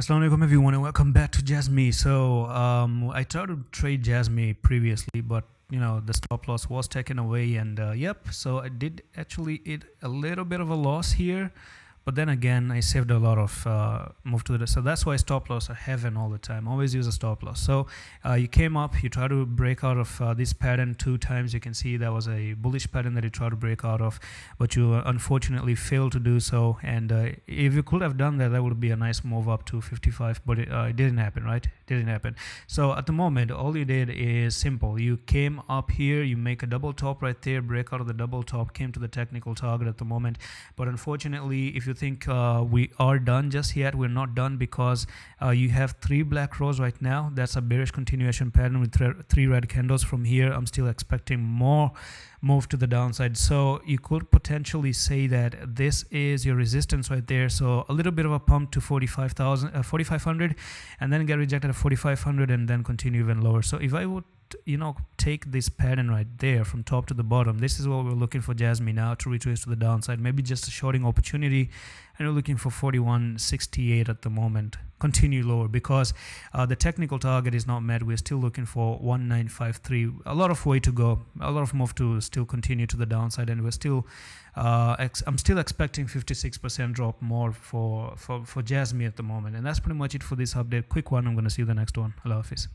Assalamualaikum everyone and welcome back to Jasmy. So I tried to trade Jasmy previously, but the stop loss was taken away, and so I did actually eat a little bit of a loss here. But then again, I saved a lot of move to the, so that's why stop loss are heaven all the time. Always use a stop loss. So you came up, you try to break out of this pattern 2 times. You can see that was a bullish pattern that you tried to break out of, but you unfortunately failed to do so. And if you could have done that, that would be a nice move up to 55, but it didn't happen, right? It didn't happen. So at the moment, all you did is simple. You came up here, you make a double top right there, break out of the double top, came to the technical target at the moment. But unfortunately, if you think we are done just yet, we're not done, because you have 3 black rows right now. That's a bearish continuation pattern with 3 red candles. From here, I'm still expecting more move to the downside. So you could potentially say that this is your resistance right there. So a little bit of a pump to 4,500 and then get rejected at 4,500 and then continue even lower. So if I would take this pattern right there from top to the bottom, this is what we're looking for Jasmy now, to retrace to the downside, maybe just a shorting opportunity, and we're looking for 41.68 at the moment. Continue lower, because the technical target is not met. We're still looking for 1953. A lot of way to go, a lot of move to still continue to the downside, and we're still I'm still expecting 56% drop more for Jasmy at the moment. And that's pretty much it for this update. Quick one. I'm going to see you the next one. Allah Hafiz.